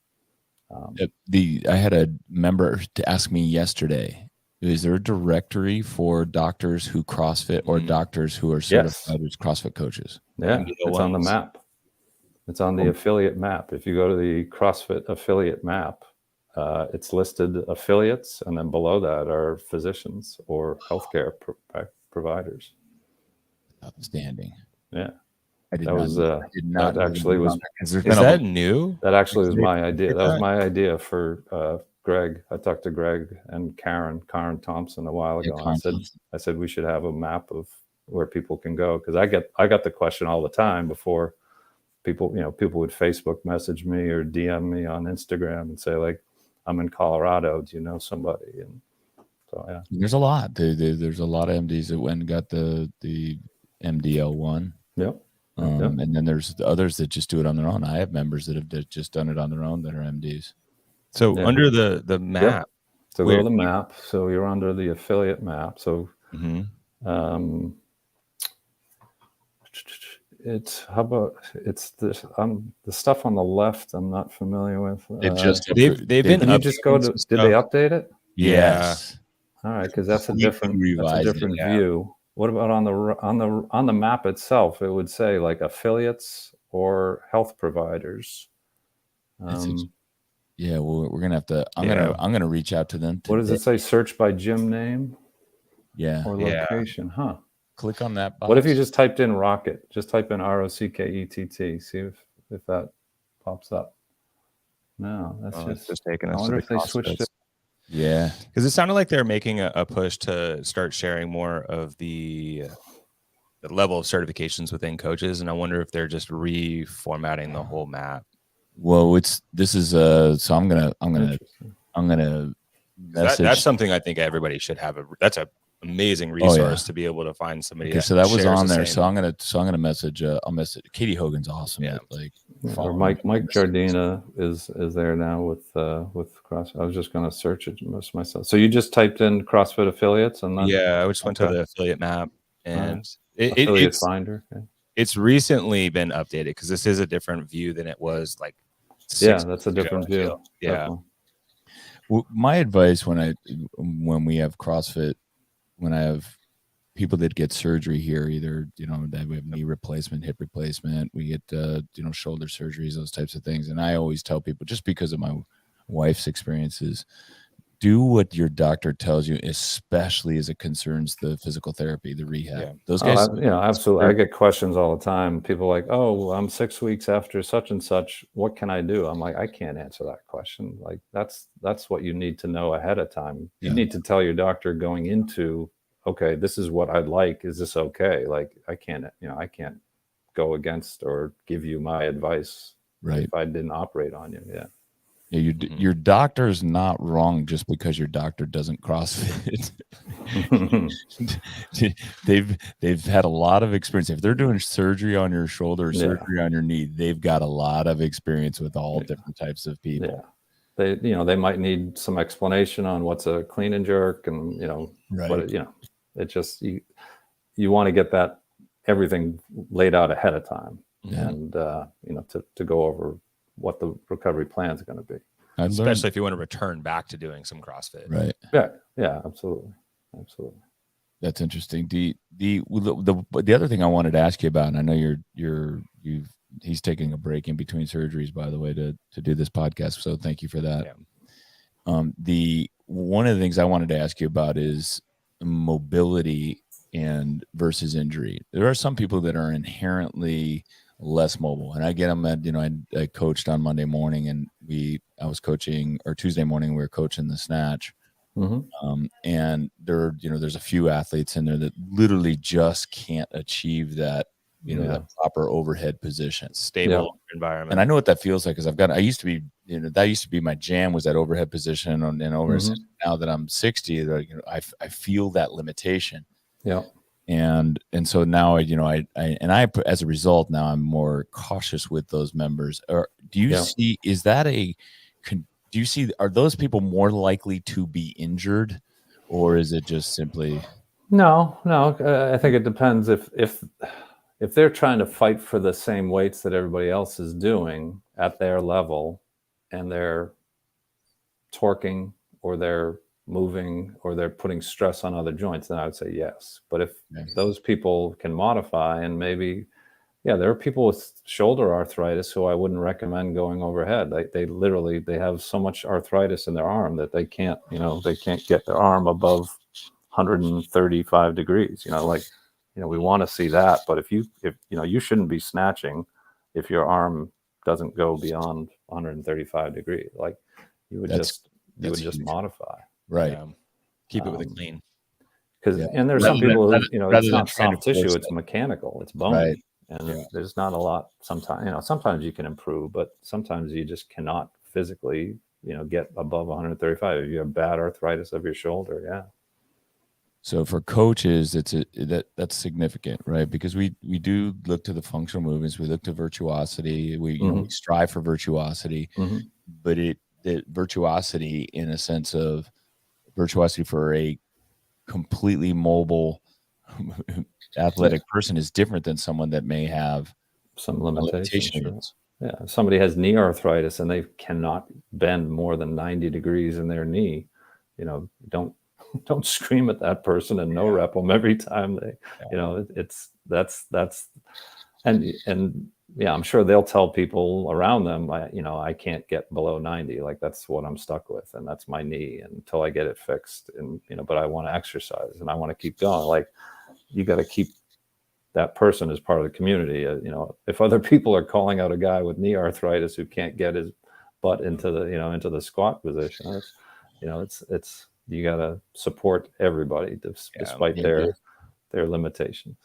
I had a member to ask me yesterday, is there a directory for doctors who CrossFit or doctors who are certified as CrossFit coaches? Yeah, it's on the map. It's on the affiliate map. If you go to the CrossFit affiliate map, it's listed affiliates, and then below that are physicians or healthcare providers. Outstanding. Yeah, I did not. That actually was. Is that new? That actually was my idea. That was my idea for Greg. I talked to Greg and Karen Thompson a while ago. And I said we should have a map of where people can go, because I got the question all the time before. People would Facebook message me or DM me on Instagram and say like, I'm in Colorado, do you know somebody? And so yeah, there's a lot. There's a lot of MDs that went and got the MDL1. Yep. And then there's the others that just do it on their own. I have members that have just done it on their own that are MDs. So under the map, yep. So go to the map. So you're under the affiliate map. So it's the stuff on the left I'm not familiar with. They've been. Can you just go to? Did they update it? Yes. All right, because that's a different view. What about on the map itself? It would say like affiliates or health providers. Yeah, well, we're gonna have to. I'm gonna reach out to them. What does it say? Search by gym name. Yeah. Or location, huh? Click on that box. What if you just typed in Rockett? Just type in Rockett. See if that pops up. No, that's just taking us. I wonder if they switched it. Yeah, because it sounded like they're making a push to start sharing more of the level of certifications within coaches, and I wonder if they're just reformatting the whole map. Well, so I'm gonna message. That's something I think everybody should have. That's a amazing resource to be able to find somebody. Okay, so that was on there. So I'm gonna message. I'll message. Katie Hogan's awesome. Yeah. Or Mike Jardina is there now with CrossFit. I was just gonna search it myself. So you just typed in CrossFit affiliates and then I just went to the affiliate map and affiliate finder. Okay. It's recently been updated because this is a different view than it was like. That's a different view. Yeah. Definitely. Well, my advice when we have CrossFit, when I have people that get surgery here, either we have knee replacement, hip replacement, we get shoulder surgeries, those types of things, and I always tell people, just because of my wife's experiences, do what your doctor tells you, especially as it concerns the physical therapy, the rehab. Yeah. Those guys, absolutely. I get questions all the time. People are like, "Oh, I'm 6 weeks after such and such. What can I do?" I'm like, I can't answer that question. Like that's what you need to know ahead of time. You need to tell your doctor going into, okay, this is what I'd like. Is this okay? Like I can't go against or give you my advice if I didn't operate on you. Yeah. Yeah, your doctor's not wrong just because your doctor doesn't CrossFit. they've had a lot of experience. If they're doing surgery on your shoulder, surgery on your knee, they've got a lot of experience with all different types of people. Yeah. They might need some explanation on what's a clean and jerk, and but it just you want to get that everything laid out ahead of time, and to go over what the recovery plan is going to be. I learned, especially if you want to return back to doing some CrossFit. right. Yeah, absolutely. That's interesting. The other thing I wanted to ask you about, and I know he's taking a break in between surgeries, by the way, to do this podcast. So thank you for that. Yeah. One of the things I wanted to ask you about is mobility and versus injury. There are some people that are inherently less mobile, and I get them at, I coached on Monday morning, and I was coaching, or Tuesday morning, we were coaching the snatch. And there's a few athletes in there that literally just can't achieve that, that proper overhead position, Stable environment. And I know what that feels like, because that used to be my jam, was that overhead position and overhead. Now that I'm 60, I feel that limitation. Yeah. And so now I as a result, now I'm more cautious with those members. Or do you see, do you see, are those people more likely to be injured, or is it just simply? No. I think it depends if they're trying to fight for the same weights that everybody else is doing at their level, and they're torquing, or they're moving, or they're putting stress on other joints, then I would say yes. But if those people can modify, and maybe, there are people with shoulder arthritis who I wouldn't recommend going overhead. They literally have so much arthritis in their arm that they can't get their arm above 135 degrees. We want to see that, but if you shouldn't be snatching if your arm doesn't go beyond 135 degrees. Like, you would just modify. Right. Keep it with a clean. And there's some people who, it's not soft tissue, it's mechanical, it's bone. Right. And there's not a lot. Sometimes you can improve, but sometimes you just cannot physically, get above 135 if you have bad arthritis of your shoulder. Yeah. So for coaches, that's significant, right? Because we do look to the functional movements, we look to virtuosity, we strive for virtuosity, but the virtuosity, in a sense of virtuosity for a completely mobile athletic person, is different than someone that may have some limitations. Sure. Yeah, if somebody has knee arthritis and they cannot bend more than 90 degrees in their knee, don't scream at that person and no rep them every time they, I'm sure they'll tell people around them, I can't get below 90. Like, that's what I'm stuck with, and that's my knee until I get it fixed. And but I want to exercise and I want to keep going. Like, you got to keep that person as part of the community. If other people are calling out a guy with knee arthritis who can't get his butt into the squat position, it's you got to support everybody despite their limitations.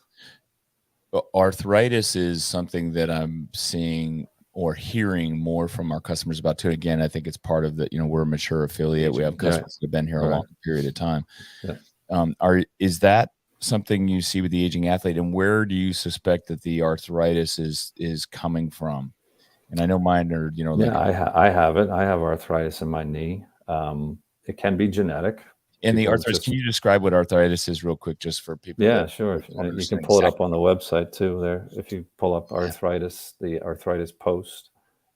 Arthritis is something that I'm seeing or hearing more from our customers about too. Again, I think it's part of the, we're a mature affiliate. We have customers that have been here a long period of time. Yeah. Is that something you see with the aging athlete, and where do you suspect that the arthritis is coming from? And I know mine are, I have it. I have arthritis in my knee. It can be genetic. And the arthritis, can you describe what arthritis is real quick, just for people? Yeah, sure. You can pull it up on the website too there. If you pull up arthritis, the arthritis post,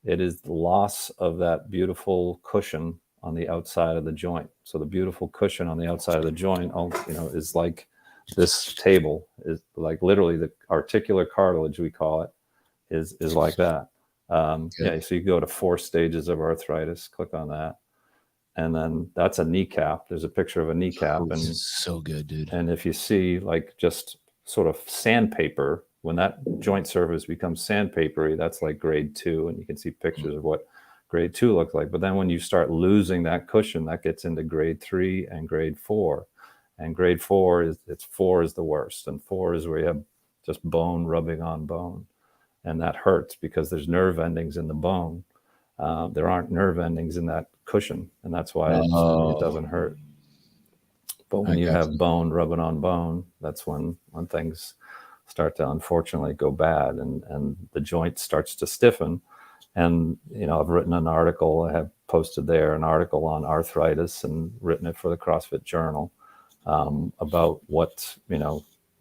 it is the loss of that beautiful cushion on the outside of the joint. So the beautiful cushion on the outside of the joint, is like this table, is like literally the articular cartilage, we call it, is like that. So you go to 4 stages of arthritis, click on that. And then that's a kneecap. There's a picture of a kneecap. And so good, dude. And if you see, like, just sort of sandpaper, when that joint surface becomes sandpapery, that's like grade 2. And you can see pictures of what grade 2 looks like. But then when you start losing that cushion, that gets into grade 3 and grade 4. And grade 4 is the worst. And 4 is where you have just bone rubbing on bone. And that hurts because there's nerve endings in the bone. There aren't nerve endings in that cushion, and that's why it doesn't hurt. But when you have bone rubbing on bone, that's when things start to unfortunately go bad, and the joint starts to stiffen. And I've written an article, I have posted there an article on arthritis and written it for the CrossFit Journal about what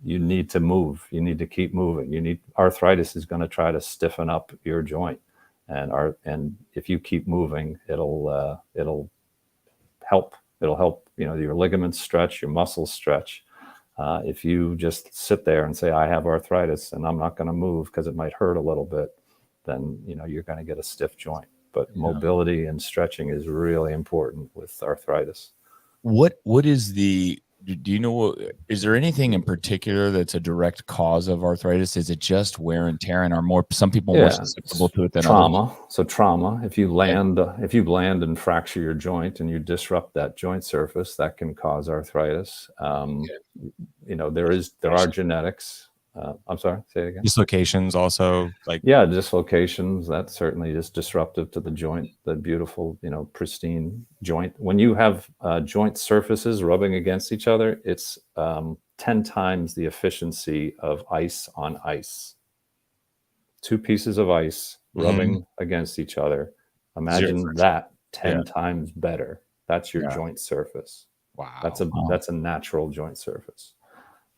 you need to move. You need to keep moving. Arthritis is going to try to stiffen up your joint. and if you keep moving, it'll help. It'll help, your ligaments stretch, your muscles stretch. If you just sit there and say, I have arthritis and I'm not going to move because it might hurt a little bit, then, you're going to get a stiff joint. But mobility and stretching is really important with arthritis. What is do you know, is there anything in particular that's a direct cause of arthritis? Is it just wear and tear, and are some people more susceptible to it than trauma? others? So trauma, if you land and fracture your joint and you disrupt that joint surface, that can cause arthritis. There are genetics. I'm sorry, say it again. Dislocations also, dislocations, that's certainly just disruptive to the joint, the beautiful, pristine joint. When you have joint surfaces rubbing against each other, it's 10 times the efficiency of ice on ice. 2 pieces of ice rubbing against each other. Imagine that 10 times better. That's your joint surface. Wow. That's a natural joint surface.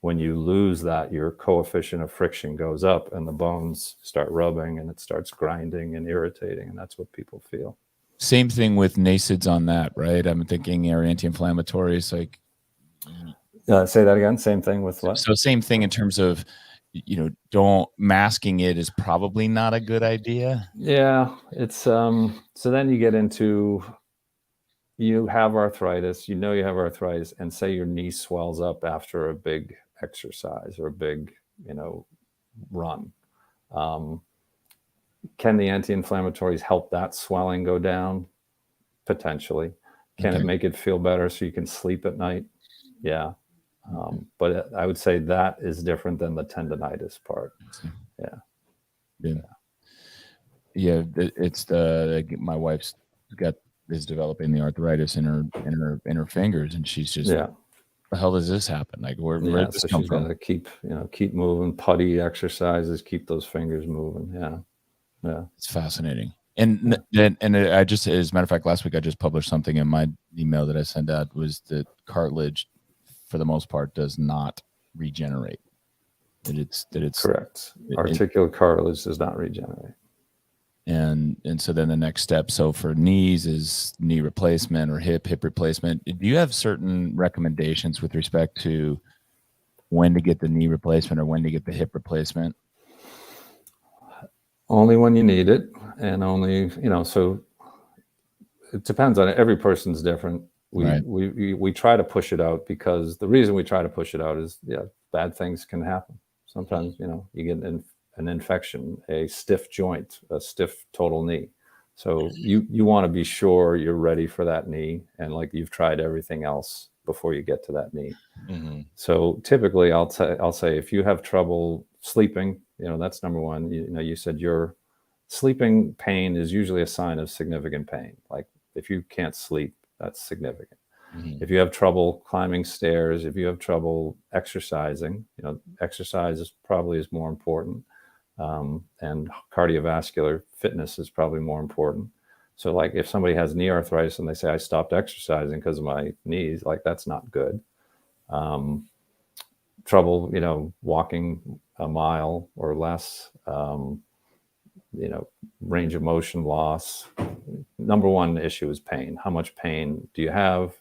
When you lose that, your coefficient of friction goes up and the bones start rubbing and it starts grinding and irritating. And that's what people feel. Same thing with NSAIDs on that, right? I'm thinking are anti-inflammatories. Say that again. Same thing with what? So same thing in terms of, masking it is probably not a good idea. Yeah. It's, so then you get into, you have arthritis, you have arthritis, and say your knee swells up after a big exercise or a big, run. Can the anti-inflammatories help that swelling go down? Potentially. Can it make it feel better so you can sleep at night? Yeah. But I would say that is different than the tendonitis part. Yeah. It's my wife's is developing the arthritis in her fingers, and she's just, what the hell does this happen? Like, where did this come from? She's got to keep moving, putty exercises, keep those fingers moving. Yeah. It's fascinating. And I just, as a matter of fact, last week I just published something in my email that I sent out was that cartilage, for the most part, does not regenerate. That it's correct. Articular cartilage does not regenerate. And so then the next step, so for knees is knee replacement or hip replacement. Do you have certain recommendations with respect to when to get the knee replacement or when to get the hip replacement? Only when you need it, and only, so it depends on it. Every person's different. We try to push it out because the reason we try to push it out is, bad things can happen. Sometimes, you get an infection, a stiff joint, a stiff total knee. So you want to be sure you're ready for that knee, and like you've tried everything else before you get to that knee. So typically I'll say if you have trouble sleeping, that's number one. You said your sleeping pain is usually a sign of significant pain. Like if you can't sleep, that's significant. If you have trouble climbing stairs, if you have trouble exercising, exercise is probably more important. And cardiovascular fitness is probably more important. So like if somebody has knee arthritis and they say, I stopped exercising because of my knees, like that's not good. Trouble, walking a mile or less, range of motion loss. Number one issue is pain. How much pain do you have?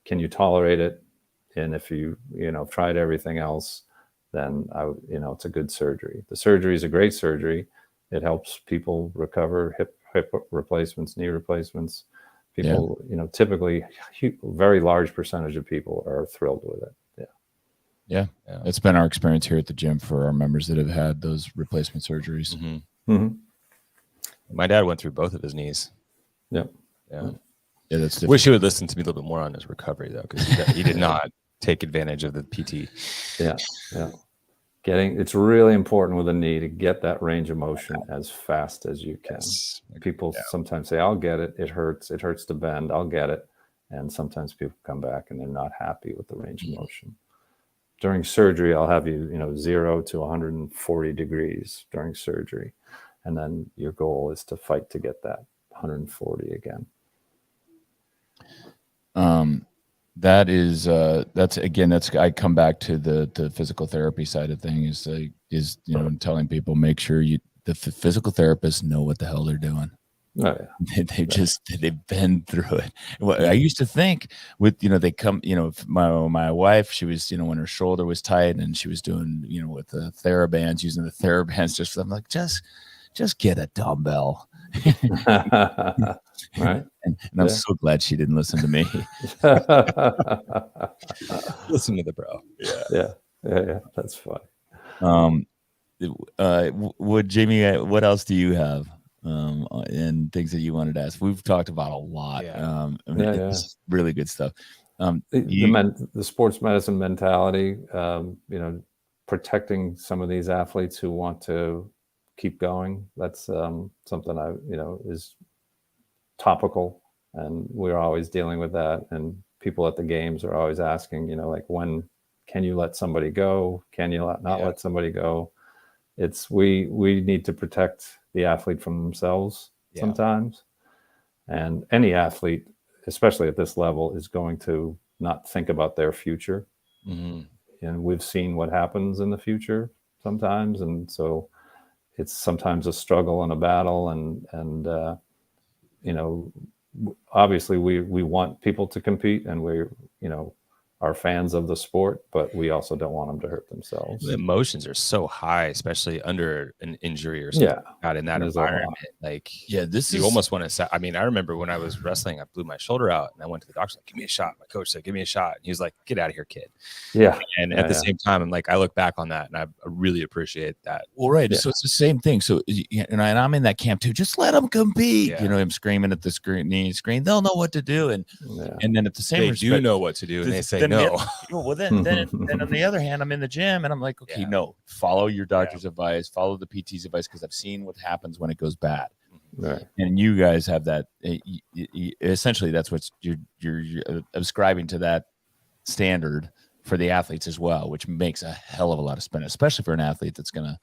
Can you tolerate it? And if you, tried everything else, then it's a good surgery. The surgery is a great surgery. It helps people recover hip replacements, knee replacements. People, typically very large percentage of people are thrilled with it. Yeah. It's been our experience here at the gym for our members that have had those replacement surgeries. My dad went through both of his knees. Yeah, that's different. Wish he would listen to me a little bit more on his recovery though, because he did not take advantage of the PT. Yeah. It's really important with a knee to get that range of motion as fast as you can. People sometimes say, I'll get it. It hurts to bend. I'll get it. And sometimes people come back and they're not happy with the range of motion. During surgery, I'll have you, 0 to 140 degrees during surgery. And then your goal is to fight to get that 140 again. I come back to the physical therapy side of things is telling people, make sure the physical therapists know what the hell they're doing. Oh, yeah. They've been through it. Well, I used to think with, they come, if my wife, she was, when her shoulder was tight and she was doing, with the TheraBands, using the TheraBands, I'm like, just get a dumbbell. Right. And I'm so glad she didn't listen to me. Listen to the bro. Yeah. That's fun. What Jamie, what else do you have? And things that you wanted to ask? We've talked about a lot. It's really good stuff. The sports medicine mentality, protecting some of these athletes who want to keep going. That's something is topical, and we're always dealing with that. And people at the games are always asking, like, when can you let somebody go? Can you not let somebody go? We need to protect the athlete from themselves sometimes. And any athlete, especially at this level, is going to not think about their future. Mm-hmm. And we've seen what happens in the future sometimes. And so it's sometimes a struggle and a battle. And obviously we want people to compete, and we're, are fans of the sport, but we also don't want them to hurt themselves. The emotions are so high, especially under an injury or something. Out in that environment. You almost want to. I mean, I remember when I was wrestling, I blew my shoulder out, and I went to the doctor, like, "Give me a shot." My coach said, "Give me a shot," and he was like, "Get out of here, kid." Yeah. And at the same time, I'm like, I look back on that, and I really appreciate that. Well, right. Yeah. So it's the same thing. So, and I'm in that camp too. Just let them compete. Yeah. I'm screaming at the screen. They'll know what to do, and then at the same they do know what to do, and they say no. Well, then on the other hand, I'm in the gym, and I'm like, okay, no, follow your doctor's advice, follow the PT's advice, because I've seen what happens when it goes bad. Right. And you guys have that. Essentially, that's what you're ascribing to that standard for the athletes as well, which makes a hell of a lot of sense, especially for an athlete that's gonna,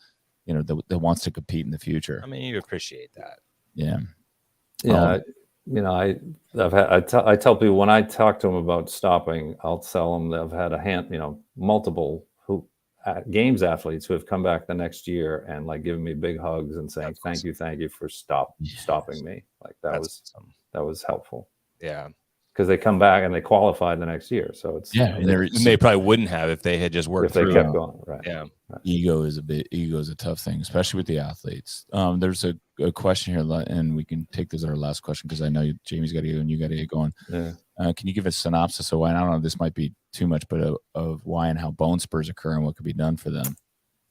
that wants to compete in the future. I mean, you appreciate that. Yeah. I tell people, when I talk to them about stopping, I'll tell them that I've had multiple games athletes who have come back the next year and like giving me big hugs and saying, thank you for stopping me. Like that was helpful. Yeah. Because they come back and they qualified the next year. So it's and they probably wouldn't have if they had just worked through. If they kept going. Right. Yeah. Ego is a tough thing, especially with the athletes. There's a question here, and we can take this as our last question, because I know Jamie's got to go and you got to get going. Yeah. Can you give a synopsis of why? I don't know if this might be too much, but of why and how bone spurs occur and what could be done for them?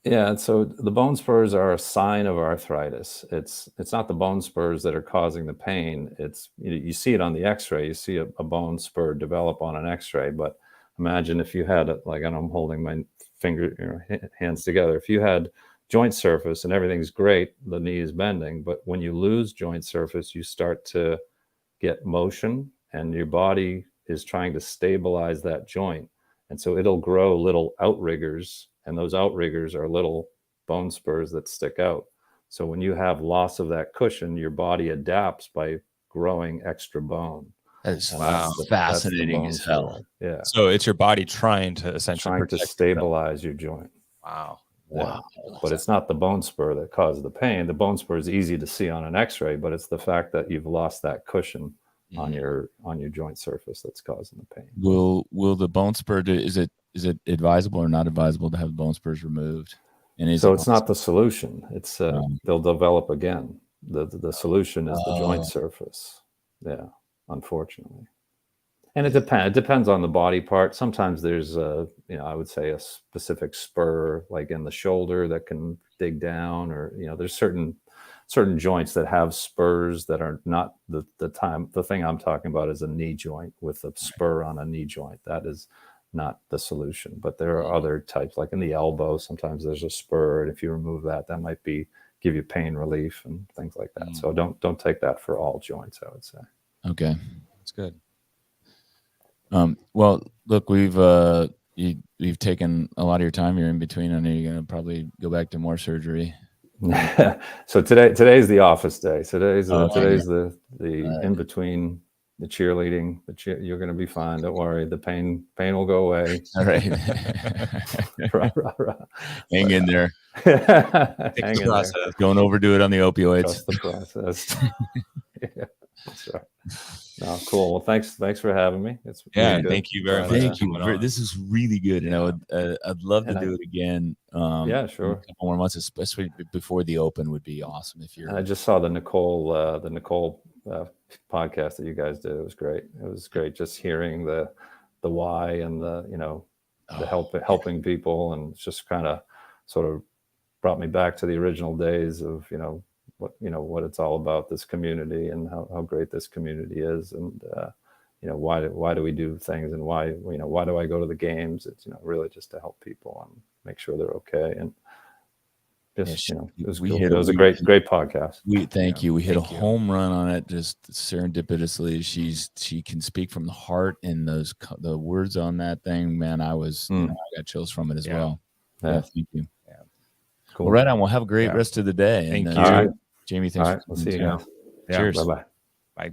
Yeah, so the bone spurs are a sign of arthritis. It's not the bone spurs that are causing the pain. It's you see it on the X-ray. You see a bone spur develop on an X-ray. But imagine if you had it, like, and I'm holding my hands together. If you had joint surface and everything's great, the knee is bending. But when you lose joint surface, you start to get motion, and your body is trying to stabilize that joint, and so it'll grow little outriggers. And those outriggers are little bone spurs that stick out. So when you have loss of that cushion, your body adapts by growing extra bone. That's fascinating as hell. Yeah. So it's your body trying to essentially stabilize your joint. Wow. Yeah. But it's not the bone spur that causes the pain. The bone spur is easy to see on an X-ray, but it's the fact that you've lost that cushion on your joint surface that's causing the pain. Will the bone spur is it advisable or not advisable to have bone spurs removed? And it's not the solution. It's they'll develop again. The solution is the joint surface. Yeah, unfortunately. And it depends on the body part. Sometimes there's I would say a specific spur like in the shoulder that can dig down, or there's certain joints that have spurs that are not the thing I'm talking about is a knee joint with a spur on a knee joint. That is not the solution. But there are other types, like in the elbow, sometimes there's a spur, and if you remove that might give you pain relief and things like that. So don't take that for all joints, I would say. Okay, that's good. Well, look, we've you've taken a lot of your time. You're in between. I know you're gonna probably go back to more surgery. So today's the office day. Today's the in between the cheerleading. You're going to be fine. Don't worry. The pain will go away. All right. Hang in there. Take Hang the in there. process. Don't overdo it on the opioids. Trust the process. Yeah, that's right. No, cool. Well, thanks for having me. It's Yeah, really good. thank you very But, much. Thank you. coming on. This is really good, and I'd love to And do it again. Yeah, in a sure. couple more months, especially before the Open, would be awesome if you're. And I just saw the Nicole podcast that you guys did. It was great. It was great just hearing the why and the helping people, and it's just kind of sort of brought me back to the original days of what it's all about, this community, and how great this community is, and why do we do things, and why do I go to the games? It's really just to help people and make sure they're okay, and just it was cool. It was a great podcast. Thank you. We hit a home run on it just serendipitously. She can speak from the heart, and the words on that thing, man, I got chills from it as well. Yeah, thank you. Yeah. Cool. Well, right on. We'll have a great rest of the day. Thank you. All right. Jamie, thanks. All right. We'll see you guys. Cheers. Bye-bye. Bye.